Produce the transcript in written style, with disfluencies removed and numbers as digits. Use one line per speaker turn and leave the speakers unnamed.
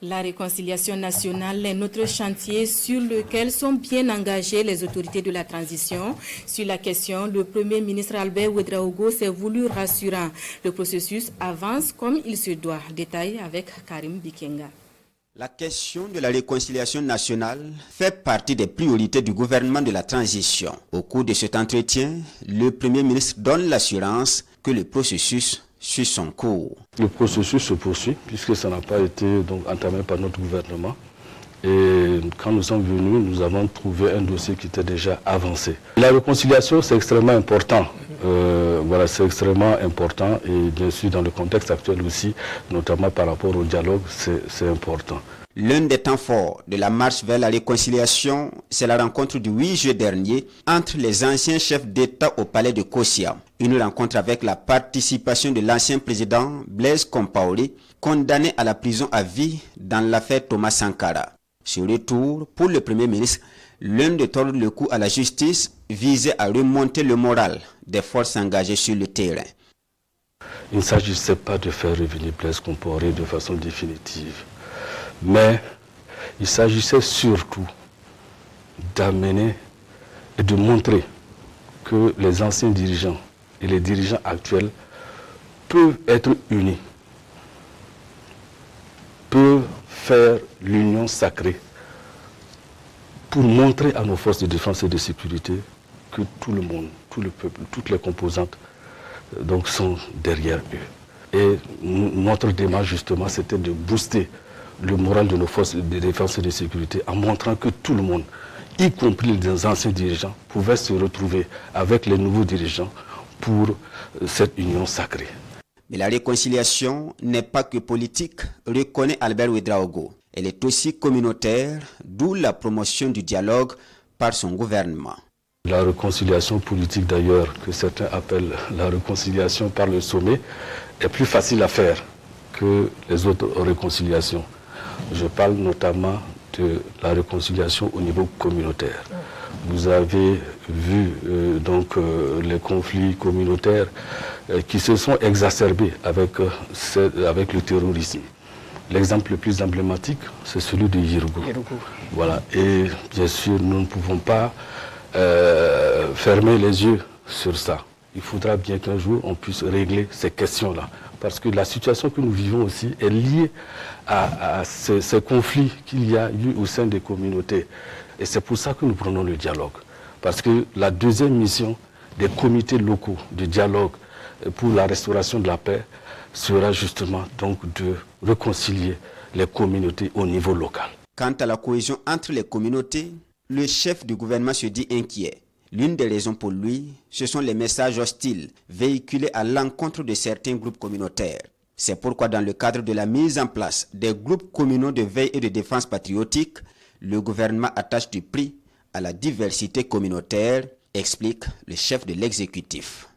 La réconciliation nationale est notre chantier sur lequel sont bien engagées les autorités de la transition. Sur la question, le Premier ministre Albert Ouedraogo s'est voulu rassurant. Le processus avance comme il se doit. Détail avec Karim Bikenga.
La question de la réconciliation nationale fait partie des priorités du gouvernement de la transition. Au cours de cet entretien, le Premier ministre donne l'assurance que le processus suit son cours.
Le processus se poursuit puisque ça n'a pas été donc entamé par notre gouvernement. Et quand nous sommes venus, nous avons trouvé un dossier qui était déjà avancé. La réconciliation, c'est extrêmement important. C'est extrêmement important et bien sûr dans le contexte actuel aussi, notamment par rapport au dialogue, c'est important.
L'un des temps forts de la marche vers la réconciliation, c'est la rencontre du 8 juillet dernier entre les anciens chefs d'État au palais de Kossia. Une rencontre avec la participation de l'ancien président Blaise Compaoré, condamné à la prison à vie dans l'affaire Thomas Sankara. Ce retour, pour le Premier ministre, l'un de tordre le cou à la justice visait à remonter le moral des forces engagées sur le terrain.
Il ne s'agissait pas de faire revenir Blaise Compaoré de façon définitive. Mais il s'agissait surtout d'amener et de montrer que les anciens dirigeants et les dirigeants actuels peuvent être unis, peuvent faire l'union sacrée pour montrer à nos forces de défense et de sécurité que tout le monde, tout le peuple, toutes les composantes donc, sont derrière eux. Et notre démarche justement c'était de booster le moral de nos forces de défense et de sécurité en montrant que tout le monde, y compris les anciens dirigeants, pouvait se retrouver avec les nouveaux dirigeants pour cette union sacrée.
Mais la réconciliation n'est pas que politique, reconnaît Albert Ouedraogo. Elle est aussi communautaire, d'où la promotion du dialogue par son gouvernement.
La réconciliation politique d'ailleurs, que certains appellent la réconciliation par le sommet, est plus facile à faire que les autres réconciliations. Je parle notamment de la réconciliation au niveau communautaire. Vous avez vu les conflits communautaires qui se sont exacerbés avec le terrorisme. L'exemple le plus emblématique, c'est celui de Yirgou. Voilà. Et bien sûr, nous ne pouvons pas fermer les yeux sur ça. Il faudra bien qu'un jour on puisse régler ces questions-là. Parce que la situation que nous vivons aussi est liée à ces conflits qu'il y a eu au sein des communautés. Et c'est pour ça que nous prenons le dialogue. Parce que la deuxième mission des comités locaux de dialogue pour la restauration de la paix sera justement donc de réconcilier les communautés au niveau local.
Quant à la cohésion entre les communautés, le chef du gouvernement se dit inquiet. L'une des raisons pour lui, ce sont les messages hostiles véhiculés à l'encontre de certains groupes communautaires. C'est pourquoi dans le cadre de la mise en place des groupes communaux de veille et de défense patriotique, le gouvernement attache du prix à la diversité communautaire, explique le chef de l'exécutif.